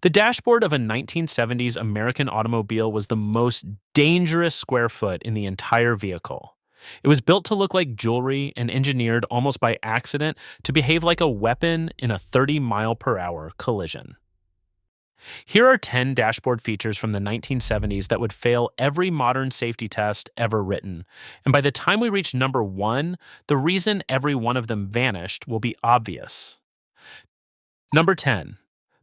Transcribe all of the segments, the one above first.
The dashboard of a 1970s American automobile was the most dangerous square foot in the entire vehicle. It was built to look like jewelry and engineered almost by accident to behave like a weapon in a 30-mile-per-hour collision. Here are 10 dashboard features from the 1970s that would fail every modern safety test ever written. And by the time we reach number 1, the reason every one of them vanished will be obvious. Number 10.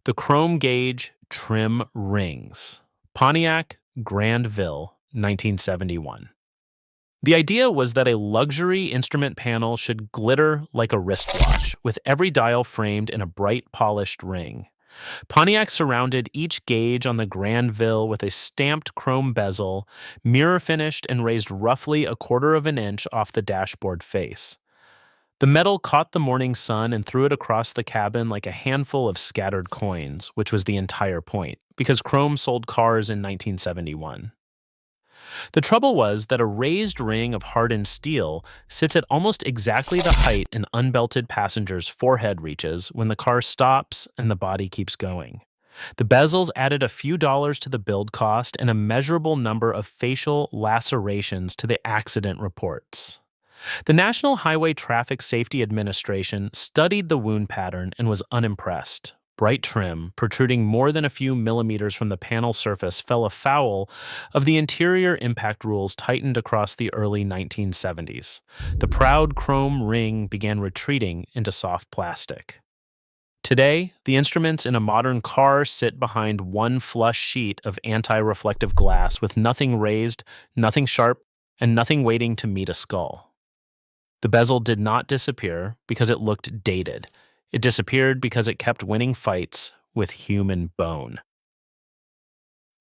The chrome gauge trim rings. Pontiac Grandville, 1971. The idea was that a luxury instrument panel should glitter like a wristwatch, with every dial framed in a bright polished ring. Pontiac surrounded each gauge on the Granville with a stamped chrome bezel, mirror finished and raised roughly a quarter of an inch off the dashboard face. The metal caught the morning sun and threw it across the cabin like a handful of scattered coins, which was the entire point, because chrome sold cars in 1971. The trouble was that a raised ring of hardened steel sits at almost exactly the height an unbelted passenger's forehead reaches when the car stops and the body keeps going. The bezels added a few dollars to the build cost and a measurable number of facial lacerations to the accident reports. The National Highway Traffic Safety Administration studied the wound pattern and was unimpressed. Bright trim, protruding more than a few millimeters from the panel surface, fell afoul of the interior impact rules tightened across the early 1970s. The proud chrome ring began retreating into soft plastic. Today, the instruments in a modern car sit behind one flush sheet of anti-reflective glass with nothing raised, nothing sharp, and nothing waiting to meet a skull. The bezel did not disappear because it looked dated. It disappeared because it kept winning fights with human bone.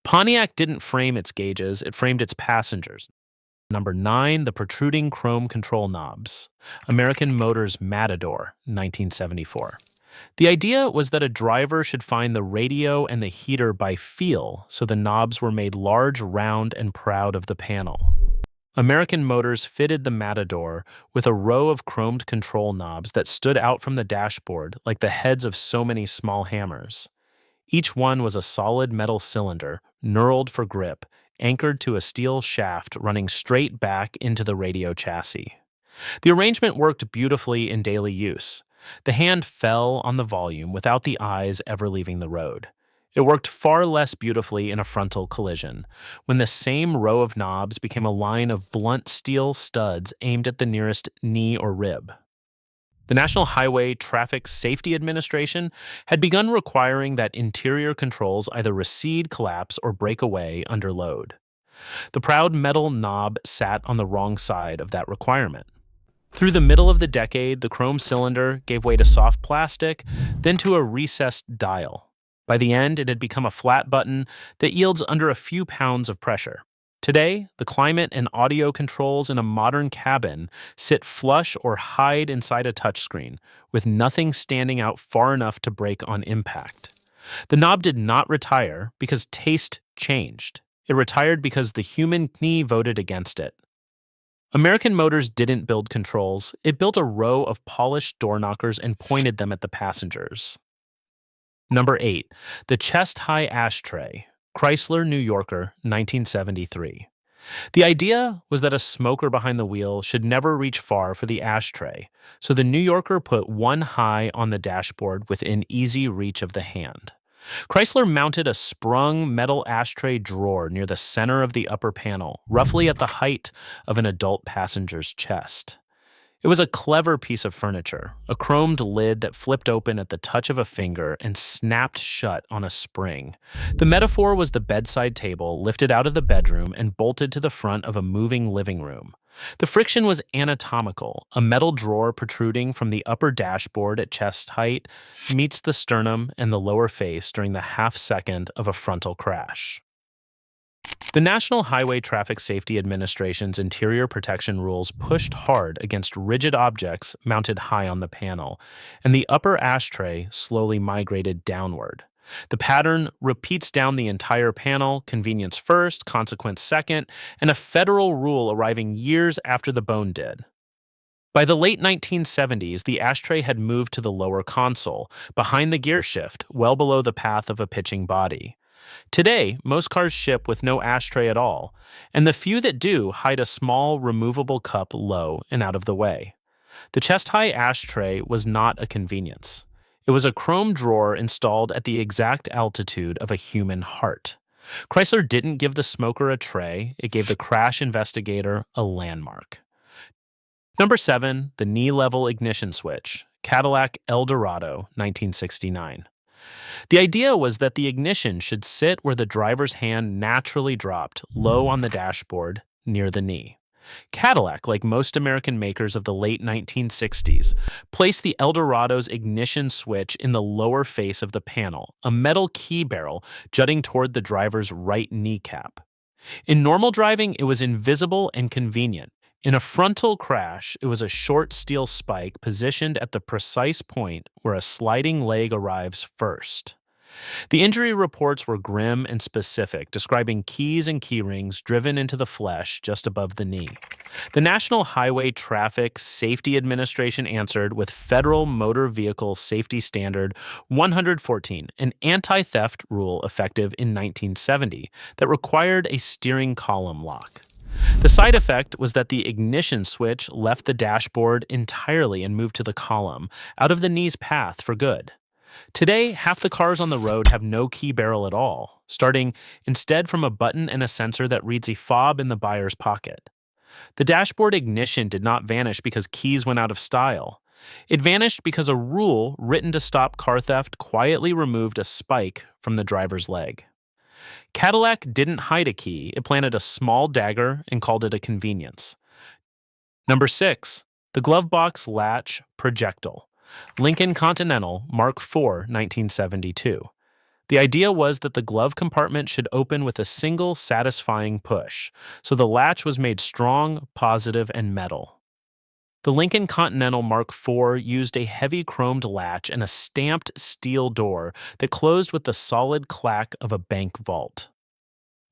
Pontiac didn't frame its gauges, it framed its passengers. Number 9, the protruding chrome control knobs. American Motors Matador, 1974. The idea was that a driver should find the radio and the heater by feel, so the knobs were made large, round, and proud of the panel. American Motors fitted the Matador with a row of chromed control knobs that stood out from the dashboard like the heads of so many small hammers. Each one was a solid metal cylinder, knurled for grip, anchored to a steel shaft running straight back into the radio chassis. The arrangement worked beautifully in daily use. The hand fell on the volume without the eyes ever leaving the road. It worked far less beautifully in a frontal collision, when the same row of knobs became a line of blunt steel studs aimed at the nearest knee or rib. The National Highway Traffic Safety Administration had begun requiring that interior controls either recede, collapse, or break away under load. The proud metal knob sat on the wrong side of that requirement. Through the middle of the decade, the chrome cylinder gave way to soft plastic, then to a recessed dial. By the end, it had become a flat button that yields under a few pounds of pressure. Today, the climate and audio controls in a modern cabin sit flush or hide inside a touchscreen, with nothing standing out far enough to break on impact. The knob did not retire because taste changed. It retired because the human knee voted against it. American Motors didn't build controls. It built a row of polished door knockers and pointed them at the passengers. Number 8, the chest-high ashtray, Chrysler New Yorker, 1973. The idea was that a smoker behind the wheel should never reach far for the ashtray, so the New Yorker put one high on the dashboard within easy reach of the hand. Chrysler mounted a sprung metal ashtray drawer near the center of the upper panel, roughly at the height of an adult passenger's chest. It was a clever piece of furniture, a chromed lid that flipped open at the touch of a finger and snapped shut on a spring. The metaphor was the bedside table lifted out of the bedroom and bolted to the front of a moving living room. The friction was anatomical. A metal drawer protruding from the upper dashboard at chest height meets the sternum and the lower face during the half-second of a frontal crash. The National Highway Traffic Safety Administration's interior protection rules pushed hard against rigid objects mounted high on the panel, and the upper ashtray slowly migrated downward. The pattern repeats down the entire panel, convenience first, consequence second, and a federal rule arriving years after the bone did. By the late 1970s, the Ashtray had moved to the lower console, behind the gear shift, well below the path of a pitching body. Today, most cars ship with no ashtray at all, and the few that do hide a small, removable cup low and out of the way. The chest-high ashtray was not a convenience. It was a chrome drawer installed at the exact altitude of a human heart. Chrysler didn't give the smoker a tray, it gave the crash investigator a landmark. Number 7, the knee-level ignition switch, Cadillac Eldorado, 1969. The idea was that the ignition should sit where the driver's hand naturally dropped, low on the dashboard, near the knee. Cadillac, like most American makers of the late 1960s, placed the Eldorado's ignition switch in the lower face of the panel, a metal key barrel jutting toward the driver's right kneecap. In normal driving, it was invisible and convenient. In a frontal crash, it was a short steel spike positioned at the precise point where a sliding leg arrives first. The injury reports were grim and specific, describing keys and key rings driven into the flesh just above the knee. The National Highway Traffic Safety Administration answered with Federal Motor Vehicle Safety Standard 114, an anti-theft rule effective in 1970 that required a steering column lock. The side effect was that the ignition switch left the dashboard entirely and moved to the column, out of the knee's path for good. Today, half the cars on the road have no key barrel at all, starting instead from a button and a sensor that reads a fob in the buyer's pocket. The dashboard ignition did not vanish because keys went out of style. It vanished because a rule written to stop car theft quietly removed a spike from the driver's leg. Cadillac didn't hide a key, it planted a small dagger and called it a convenience. Number 6, the glove box latch Projectile. Lincoln Continental Mark IV, 1972. The idea was that the glove compartment should open with a single satisfying push, so the latch was made strong, positive, and metal. The Lincoln Continental Mark IV used a heavy chromed latch and a stamped steel door that closed with the solid clack of a bank vault.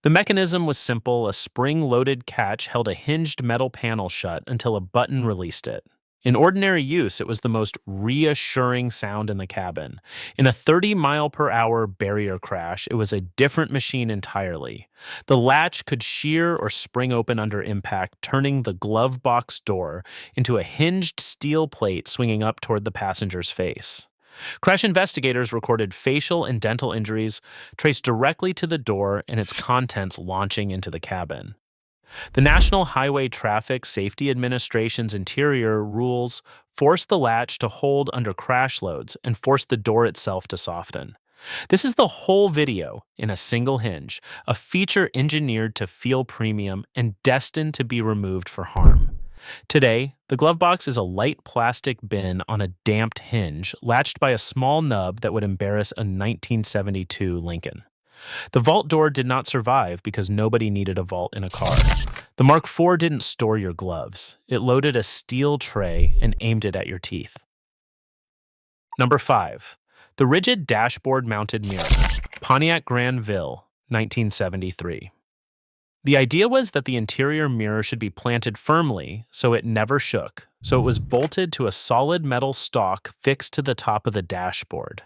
The mechanism was simple. A spring-loaded catch held a hinged metal panel shut until a button released it. In ordinary use, it was the most reassuring sound in the cabin. In a 30-mile-per-hour barrier crash, it was a different machine entirely. The latch could shear or spring open under impact, turning the glove box door into a hinged steel plate swinging up toward the passenger's face. Crash investigators recorded facial and dental injuries traced directly to the door and its contents launching into the cabin. The National Highway Traffic Safety Administration's interior rules force the latch to hold under crash loads and force the door itself to soften. This is the whole video in a single hinge, a feature engineered to feel premium and destined to be removed for harm. Today, the glove box is a light plastic bin on a damped hinge latched by a small nub that would embarrass a 1972 Lincoln. The vault door did not survive because nobody needed a vault in a car. The Mark IV didn't store your gloves. It loaded a steel tray and aimed it at your teeth. Number 5, the rigid dashboard-mounted mirror, Pontiac Granville, 1973. The idea was that the interior mirror should be planted firmly so it never shook, so it was bolted to a solid metal stalk fixed to the top of the dashboard.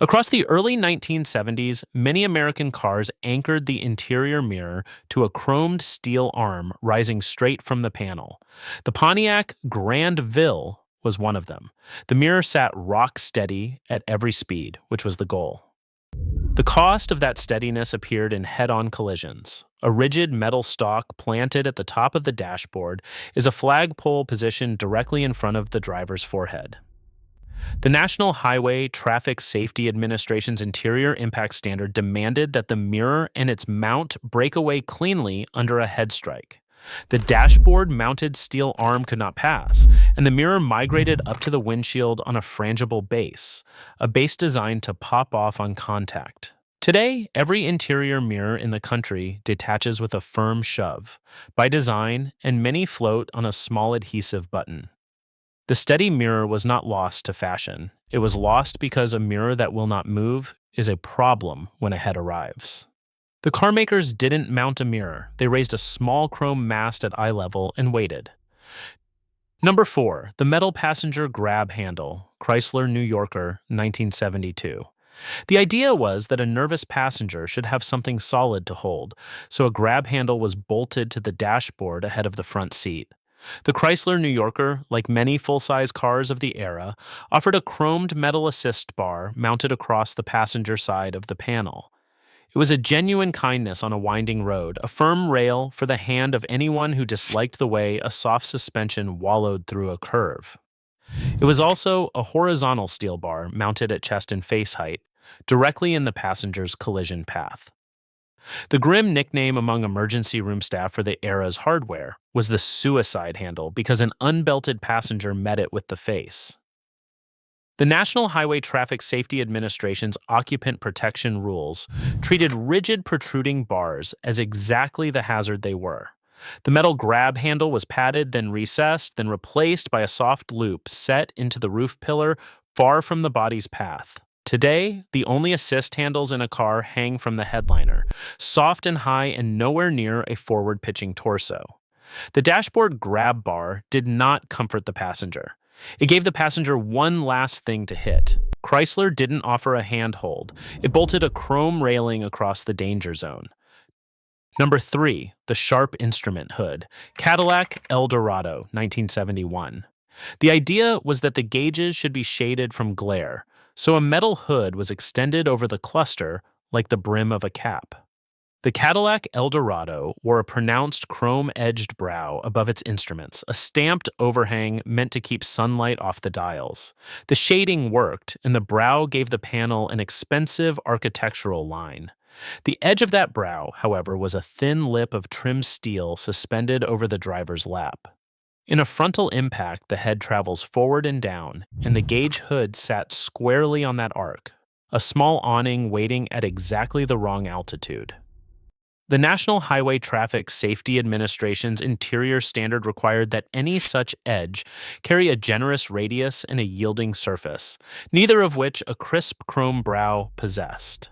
Across the early 1970s, many American cars anchored the interior mirror to a chromed steel arm rising straight from the panel. The Pontiac Granville was one of them. The mirror sat rock steady at every speed, which was the goal. The cost of that steadiness appeared in head-on collisions. A rigid metal stalk planted at the top of the dashboard is a flagpole positioned directly in front of the driver's forehead. The National Highway Traffic Safety Administration's Interior Impact Standard demanded that the mirror and its mount break away cleanly under a head strike. The dashboard-mounted steel arm could not pass, and the mirror migrated up to the windshield on a frangible base, a base designed to pop off on contact. Today, every interior mirror in the country detaches with a firm shove, by design, and many float on a small adhesive button. The steady mirror was not lost to fashion. It was lost because a mirror that will not move is a problem when a head arrives. The carmakers didn't mount a mirror. They raised a small chrome mast at eye level and waited. Number 4, the metal passenger grab handle, Chrysler New Yorker, 1972. The idea was that a nervous passenger should have something solid to hold, so a grab handle was bolted to the dashboard ahead of the front seat. The Chrysler New Yorker, like many full-size cars of the era, offered a chromed metal assist bar mounted across the passenger side of the panel. It was a genuine kindness on a winding road, a firm rail for the hand of anyone who disliked the way a soft suspension wallowed through a curve. It was also a horizontal steel bar mounted at chest and face height, directly in the passenger's collision path. The grim nickname among emergency room staff for the era's hardware was the suicide handle because an unbelted passenger met it with the face. The National Highway Traffic Safety Administration's occupant protection rules treated rigid protruding bars as exactly the hazard they were. The metal grab handle was padded, then recessed, then replaced by a soft loop set into the roof pillar far from the body's path. Today, the only assist handles in a car hang from the headliner, soft and high and nowhere near a forward-pitching torso. The dashboard grab bar did not comfort the passenger. It gave the passenger one last thing to hit. Chrysler didn't offer a handhold. It bolted a chrome railing across the danger zone. Number 3, the sharp instrument hood, Cadillac Eldorado, 1971. The idea was that the gauges should be shaded from glare, so a metal hood was extended over the cluster like the brim of a cap. The Cadillac Eldorado wore a pronounced chrome-edged brow above its instruments, a stamped overhang meant to keep sunlight off the dials. The shading worked, and the brow gave the panel an expensive architectural line. The edge of that brow, however, was a thin lip of trimmed steel suspended over the driver's lap. In a frontal impact, the head travels forward and down, and the gauge hood sat squarely on that arc, a small awning waiting at exactly the wrong altitude. The National Highway Traffic Safety Administration's interior standard required that any such edge carry a generous radius and a yielding surface, neither of which a crisp chrome brow possessed.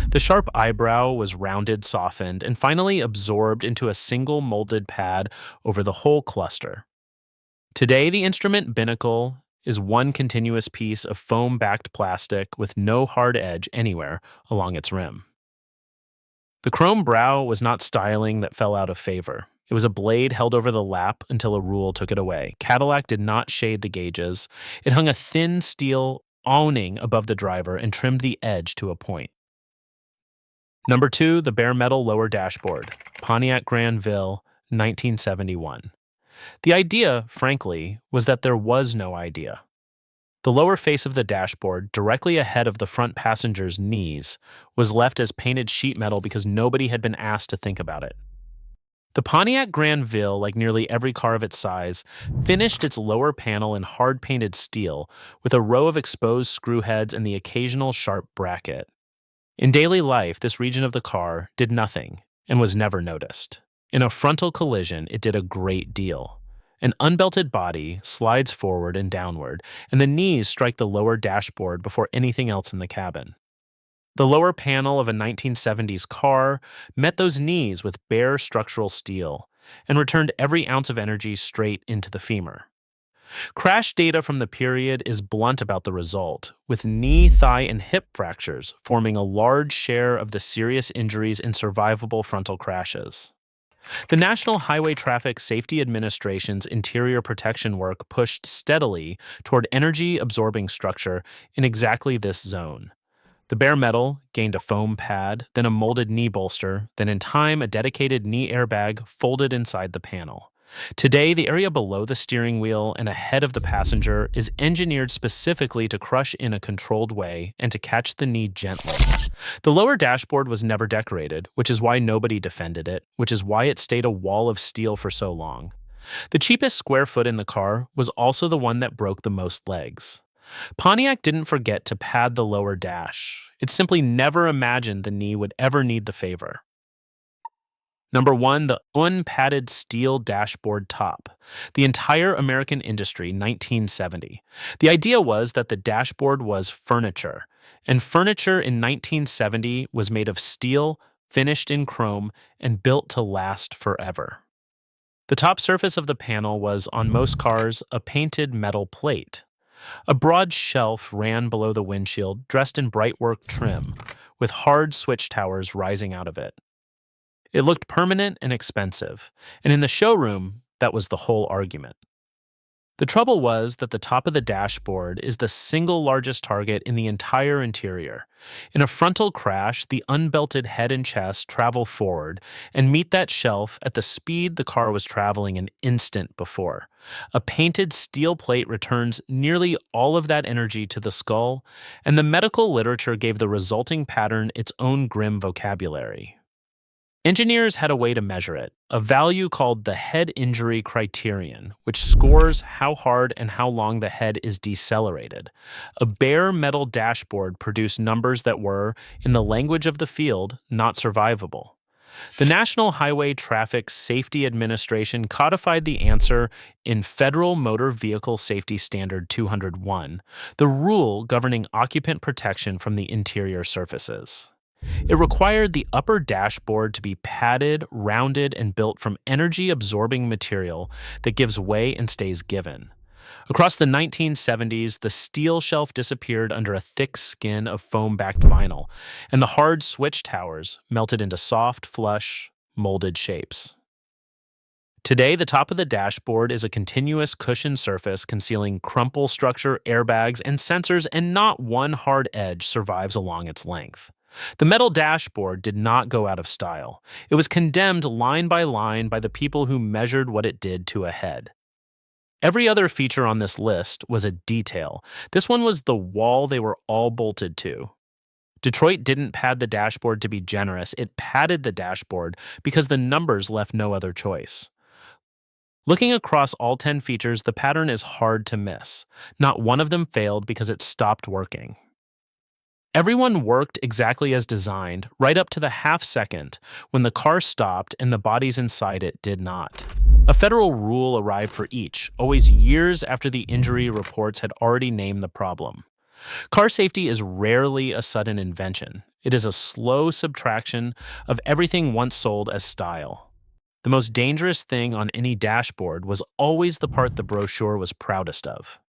The sharp eyebrow was rounded, softened, and finally absorbed into a single molded pad over the whole cluster. Today, the instrument binnacle is one continuous piece of foam-backed plastic with no hard edge anywhere along its rim. The chrome brow was not styling that fell out of favor. It was a blade held over the lap until a rule took it away. Cadillac did not shade the gauges. It hung a thin steel awning above the driver and trimmed the edge to a point. Number 2, the bare metal lower dashboard, Pontiac Granville, 1971. The idea, frankly, was that there was no idea. The lower face of the dashboard, directly ahead of the front passenger's knees, was left as painted sheet metal because nobody had been asked to think about it. The Pontiac Granville, like nearly every car of its size, finished its lower panel in hard-painted steel with a row of exposed screw heads and the occasional sharp bracket. In daily life, this region of the car did nothing and was never noticed. In a frontal collision, it did a great deal. An unbelted body slides forward and downward, and the knees strike the lower dashboard before anything else in the cabin. The lower panel of a 1970s car met those knees with bare structural steel and returned every ounce of energy straight into the femur. Crash data from the period is blunt about the result, with knee, thigh, and hip fractures forming a large share of the serious injuries in survivable frontal crashes. The National Highway Traffic Safety Administration's interior protection work pushed steadily toward energy-absorbing structure in exactly this zone. The bare metal gained a foam pad, then a molded knee bolster, then in time a dedicated knee airbag folded inside the panel. Today, the area below the steering wheel and ahead of the passenger is engineered specifically to crush in a controlled way and to catch the knee gently. The lower dashboard was never decorated, which is why nobody defended it, which is why it stayed a wall of steel for so long. The cheapest square foot in the car was also the one that broke the most legs. Pontiac didn't forget to pad the lower dash. It simply never imagined the knee would ever need the favor. Number 1, the unpadded steel dashboard top. The entire American industry, 1970. The idea was that the dashboard was furniture, and furniture in 1970 was made of steel, finished in chrome, and built to last forever. The top surface of the panel was, on most cars, a painted metal plate. A broad shelf ran below the windshield, dressed in bright work trim, with hard switch towers rising out of it. It looked permanent and expensive, and in the showroom, that was the whole argument. The trouble was that the top of the dashboard is the single largest target in the entire interior. In a frontal crash, the unbelted head and chest travel forward and meet that shelf at the speed the car was traveling an instant before. A painted steel plate returns nearly all of that energy to the skull, and the medical literature gave the resulting pattern its own grim vocabulary. Engineers had a way to measure it, a value called the head injury criterion, which scores how hard and how long the head is decelerated. A bare metal dashboard produced numbers that were, in the language of the field, not survivable. The National Highway Traffic Safety Administration codified the answer in Federal Motor Vehicle Safety Standard 201, the rule governing occupant protection from the interior surfaces. It required the upper dashboard to be padded, rounded, and built from energy-absorbing material that gives way and stays given. Across the 1970s, the steel shelf disappeared under a thick skin of foam-backed vinyl, and the hard switch towers melted into soft, flush, molded shapes. Today, the top of the dashboard is a continuous cushioned surface concealing crumple structure, airbags, and sensors, and not one hard edge survives along its length. The metal dashboard did not go out of style. It was condemned line by line by the people who measured what it did to a head. Every other feature on this list was a detail. This one was the wall they were all bolted to. Detroit didn't pad the dashboard to be generous. It padded the dashboard because the numbers left no other choice. Looking across all 10 features, the pattern is hard to miss. Not one of them failed because it stopped working. Everyone worked exactly as designed, right up to the half second when the car stopped and the bodies inside it did not. A federal rule arrived for each, always years after the injury reports had already named the problem. Car safety is rarely a sudden invention. It is a slow subtraction of everything once sold as style. The most dangerous thing on any dashboard was always the part the brochure was proudest of.